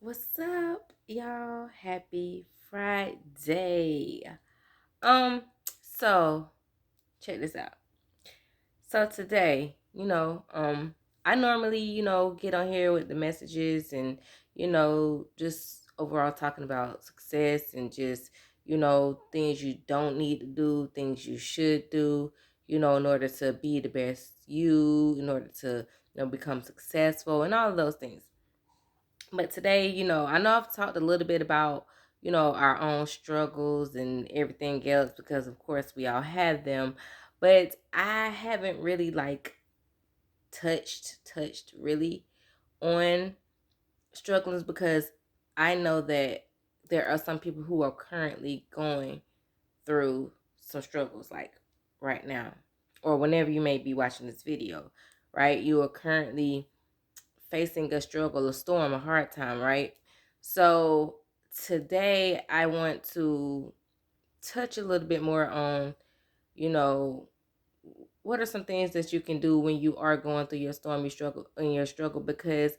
What's up, y'all? Happy Friday. So check this out. So today, I normally, get on here with the messages and, just overall talking about success and just, things you don't need to do, things you should do, in order to be the best you, in order to, become successful and all of those things. But today, I know I've talked a little bit about, our own struggles and everything else because of course we all have them. But I haven't really like touched really on struggles because I know that there are some people who are currently going through some struggles like right now or whenever you may be watching this video, right? You are currently facing a struggle, a storm, a hard time, right? So today I want to touch a little bit more on, you know, what are some things that you can do when you are going through your stormy struggle in your struggle, because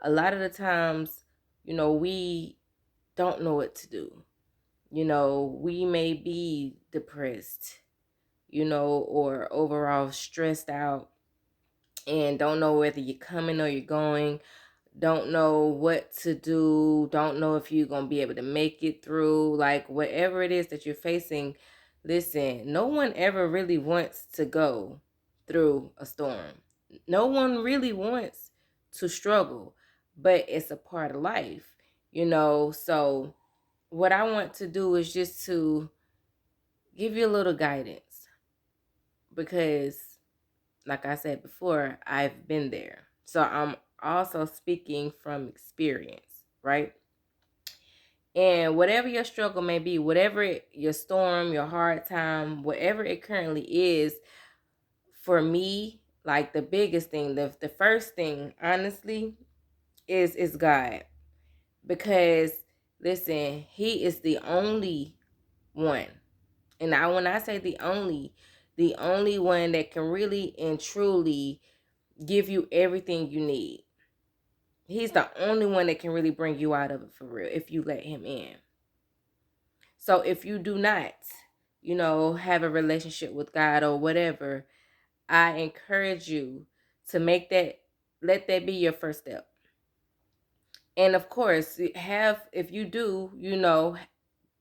a lot of the times, we don't know what to do. We may be depressed, or overall stressed out and don't know whether you're coming or you're going, don't know what to do, don't know if you're going to be able to make it through, like whatever it is that you're facing. Listen, no one ever really wants to go through a storm. No one really wants to struggle, but it's a part of life. So what I want to do is just to give you a little guidance because like I said before, I've been there. So I'm also speaking from experience, right? And whatever your struggle may be, your storm, your hard time, whatever it currently is, for me, like the biggest thing, the first thing, honestly, is God. Because listen, He is the only one. And when I say the only one that can really and truly give you everything you need. He's the only one that can really bring you out of it for real if you let him in. So if you do not, have a relationship with God or whatever, I encourage you to let that be your first step. And of course, if you do,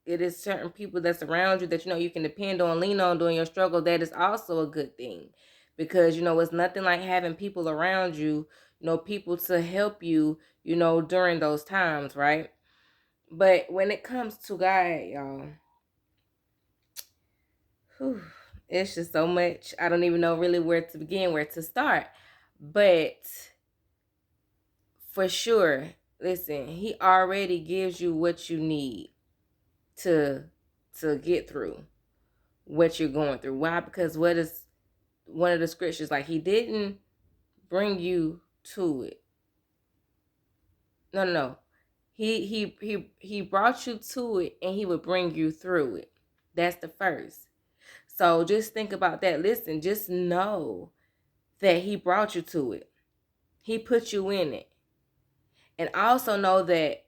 it is certain people that's around you that you can depend on, lean on during your struggle. That is also a good thing, because it's nothing like having people around you, people to help you, during those times, right? But when it comes to God, y'all, whew, it's just so much. I don't even know really where to begin, where to start. But for sure, listen, He already gives you what you need to get through what you're going through. Why? Because what is one of the scriptures, like, He didn't bring you to it. No. He brought you to it, and He would bring you through it. That's the first. So just think about that. Listen, just know that He brought you to it. He put you in it. And also know that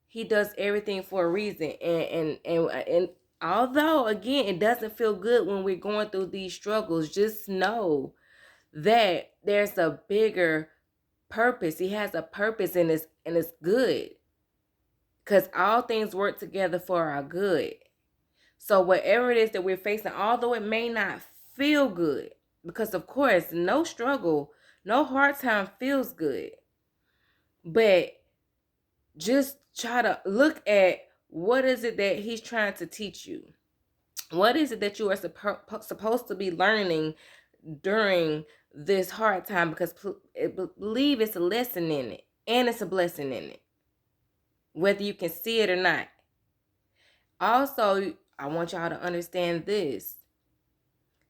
He does everything for a reason. And although again it doesn't feel good when we're going through these struggles, just know that there's a bigger purpose. He has a purpose, and it's good. Because all things work together for our good. So whatever it is that we're facing, although it may not feel good, because of course no struggle, no hard time feels good. But just try to look at what is it that He's trying to teach you. What is it that you are supposed to be learning during this hard time? Because believe it's a lesson in it, and it's a blessing in it, whether you can see it or not. Also, I want y'all to understand this,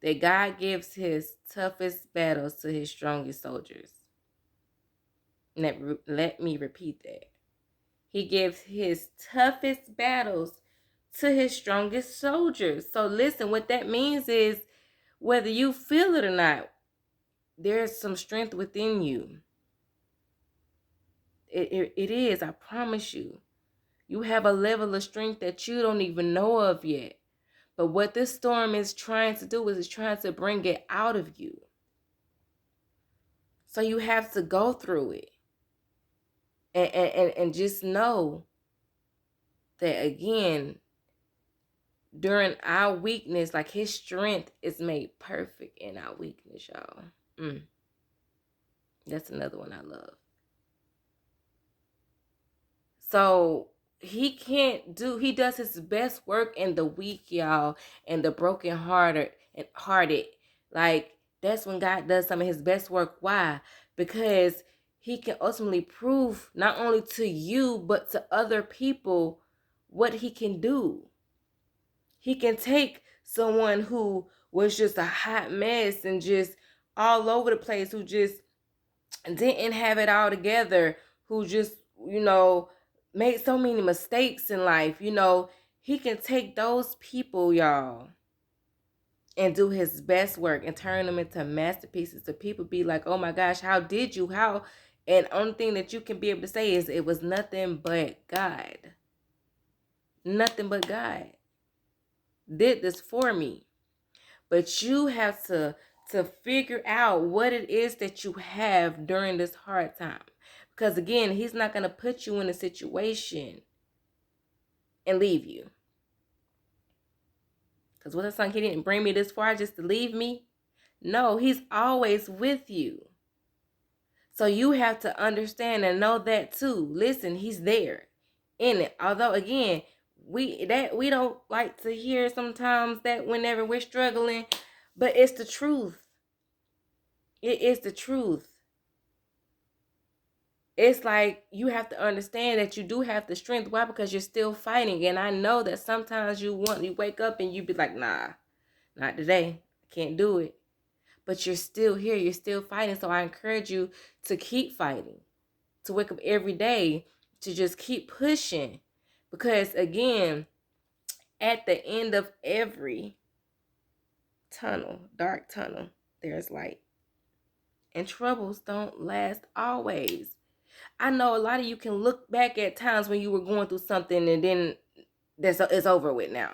that God gives His toughest battles to His strongest soldiers. Let me repeat that. He gives His toughest battles to His strongest soldiers. So listen, what that means is, whether you feel it or not, there's some strength within you. It is, I promise you. You have a level of strength that you don't even know of yet. But what this storm is trying to do is it's trying to bring it out of you. So you have to go through it. And just know that, again, during our weakness, like his strength is made perfect in our weakness, y'all. That's another one I love. So he does his best work in the weak, y'all, and the broken hearted. Like, that's when God does some of his best work. Why? Because he can ultimately prove not only to you, but to other people what he can do. He can take someone who was just a hot mess and just all over the place, who just didn't have it all together, who just, made so many mistakes in life. He can take those people, y'all, and do his best work and turn them into masterpieces. So people be like, oh my gosh, how did you? How? And only thing that you can be able to say is it was nothing but God. Nothing but God did this for me. But you have to figure out what it is that you have during this hard time. Because again, he's not going to put you in a situation and leave you. Because what I'm saying, he didn't bring me this far just to leave me. No, he's always with you. So you have to understand and know that too. Listen, he's there in it. Although again, we don't like to hear sometimes that whenever we're struggling, but it's the truth. It is the truth. It's like you have to understand that you do have the strength. Why? Because you're still fighting. And I know that sometimes you wake up and you be like, nah, not today. I can't do it. But you're still here. You're still fighting. So I encourage you to keep fighting, to wake up every day, to just keep pushing. Because again, at the end of every dark tunnel, there's light. And troubles don't last always. I know a lot of you can look back at times when you were going through something and then it's over with now.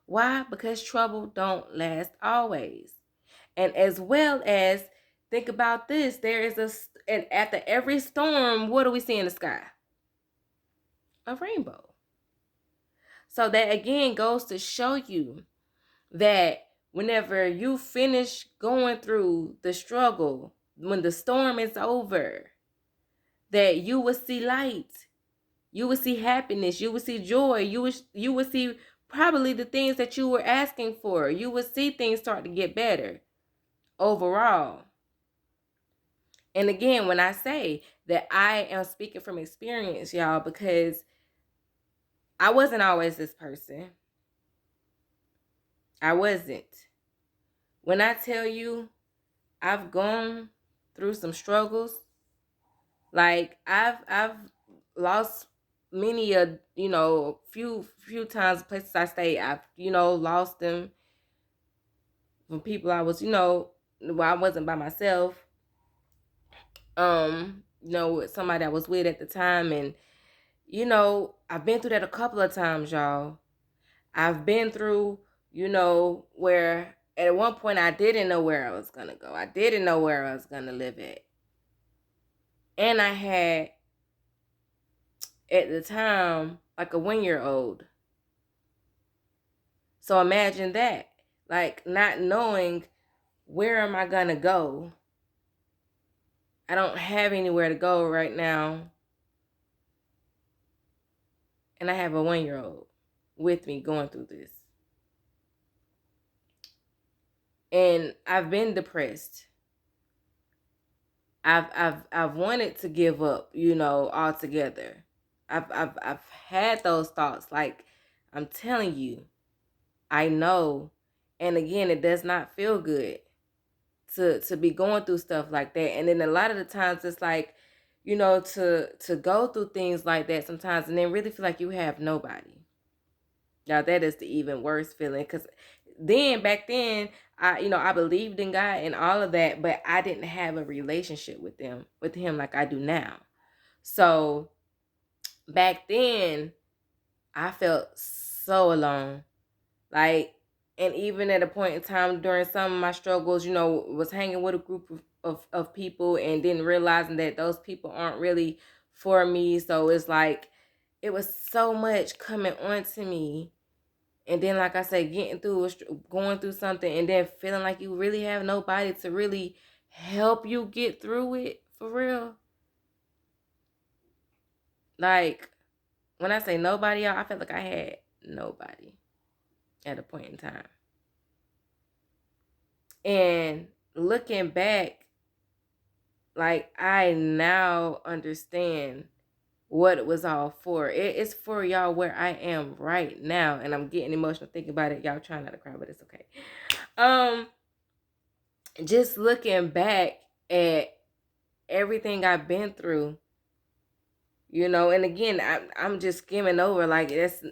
Why? Because trouble don't last always. And as well as, think about this, and after every storm, what do we see in the sky? A rainbow. So that again goes to show you that whenever you finish going through the struggle, when the storm is over, that you will see light. You will see happiness. You will see joy. You will see probably the things that you were asking for. You will see things start to get better overall. And again, when I say that, I am speaking from experience, y'all, because I wasn't always this person. I wasn't. When I tell you I've gone through some struggles, like I've lost many few times places I stayed. I've lost them from people I was I wasn't by myself. With somebody I was with at the time, and I've been through that a couple of times, y'all. I've been through where at one point I didn't know where I was gonna go. I didn't know where I was gonna live at, and I had at the time like a 1-year-old. So imagine that, like not knowing where am I gonna go. I don't have anywhere to go right now, and I have a 1-year-old with me going through this. And I've been depressed. I've wanted to give up, altogether. I've had those thoughts. Like, I'm telling you, I know. And again, it does not feel good to be going through stuff like that. And then a lot of the times it's like, to go through things like that sometimes and then really feel like you have nobody. Now that is the even worse feeling, because back then I believed in God and all of that, but I didn't have a relationship with him like I do now. So back then, I felt so alone. Like, and even at a point in time during some of my struggles, was hanging with a group of people and then realizing that those people aren't really for me. So it's like, it was so much coming on to me. And then, like I said, going through something and then feeling like you really have nobody to really help you get through it for real. Like, when I say nobody, y'all, I felt like I had nobody at a point in time. And looking back, like, I now understand what it was all for. It's for y'all where I am right now. And I'm getting emotional thinking about it. Y'all trying not to cry, but it's okay. Just looking back at everything I've been through, and again, I'm just skimming over, like, it's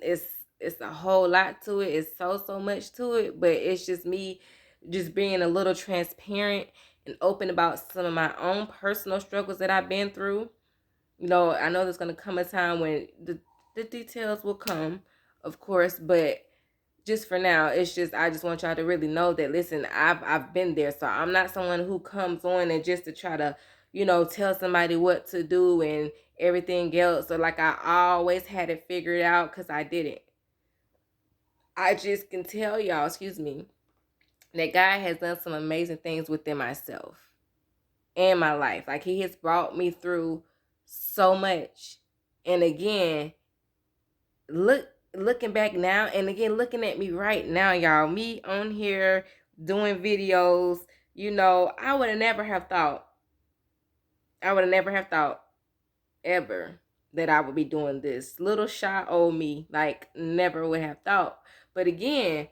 a whole lot to it. It's so much to it, but it's just me just being a little transparent and open about some of my own personal struggles that I've been through. I know there's gonna come a time when the details will come, of course, but just for now, it's just, I just want y'all to really know that, listen, I've been there. So I'm not someone who comes on and just to try to, tell somebody what to do and everything else. So like, I always had it figured out, because I didn't. I just can tell y'all, excuse me, that God has done some amazing things within myself and my life. Like, he has brought me through so much. And again, looking back now, and again, looking at me right now, y'all, me on here doing videos, I would have never have thought, ever, that I would be doing this. Little shy old me, like, never would have thought. But again,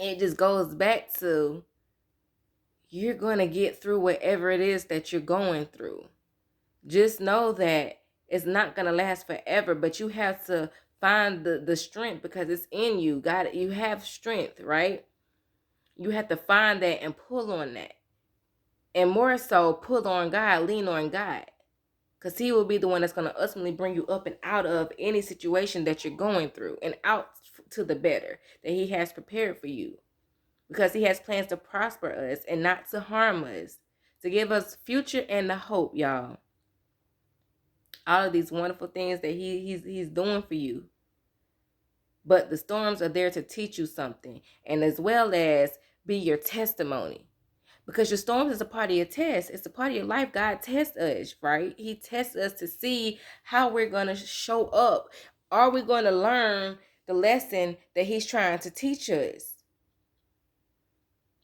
it just goes back to, you're going to get through whatever it is that you're going through. Just know that it's not going to last forever, but you have to find the strength, because it's in you. God, you have strength, right? You have to find that and pull on that. And more so, pull on God, lean on God. Because he will be the one that's going to ultimately bring you up and out of any situation that you're going through, and out to the better that he has prepared for you. Because he has plans to prosper us and not to harm us, to give us future and the hope, y'all. All of these wonderful things that he's doing for you. But the storms are there to teach you something, and as well as be your testimony. Because your storms is a part of your test. It's a part of your life. God tests us, right? He tests us to see how we're going to show up. Are we going to learn the lesson that he's trying to teach us?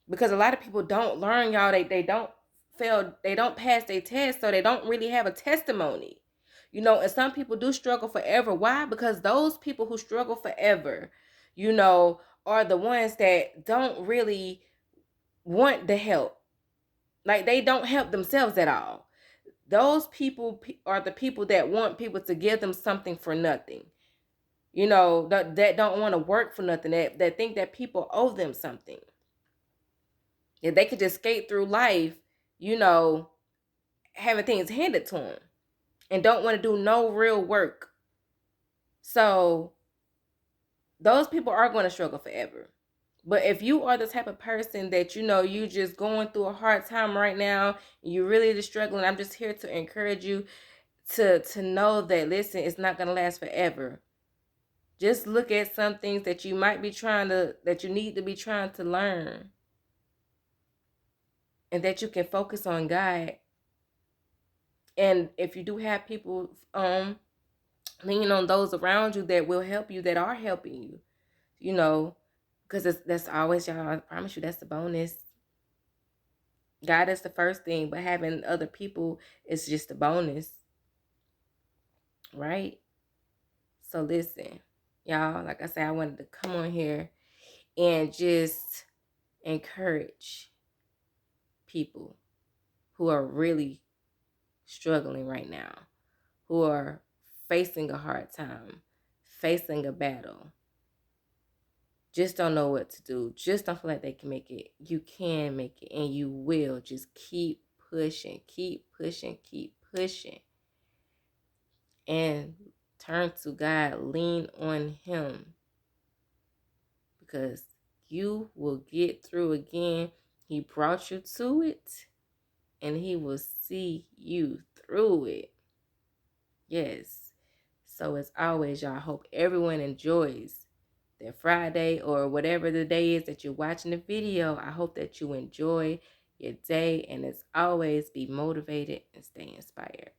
Because a lot of people don't learn, y'all. They don't fail. They don't pass their test, so they don't really have a testimony. And some people do struggle forever. Why? Because those people who struggle forever, are the ones that don't really want the help. Like, they don't help themselves at all. Those people are the people that want people to give them something for nothing. That don't want to work for nothing. That think that people owe them something. If they could just skate through life, having things handed to them, and don't want to do no real work. So those people are going to struggle forever. But if you are the type of person that, you just going through a hard time right now, and you're really just struggling, I'm just here to encourage you to know that, listen, it's not going to last forever. Just look at some things that you might be that you need to be trying to learn, and that you can focus on God. And if you do have people, lean on those around you that will help you, that are helping you, because that's always, y'all, I promise you, that's the bonus. God is the first thing, but having other people is just a bonus, right? So listen, y'all, like I said, I wanted to come on here and just encourage people who are really struggling right now, who are facing a hard time, facing a battle, just don't know what to do, just don't feel like they can make it. You can make it, and you will. Just keep pushing, keep pushing, keep pushing. and turn to God. Lean on Him, because you will get through again. He brought you to it, and He will see you through it. Yes. So as always, y'all, I hope everyone enjoys their Friday or whatever the day is that you're watching the video. I hope that you enjoy your day, and as always, be motivated and stay inspired.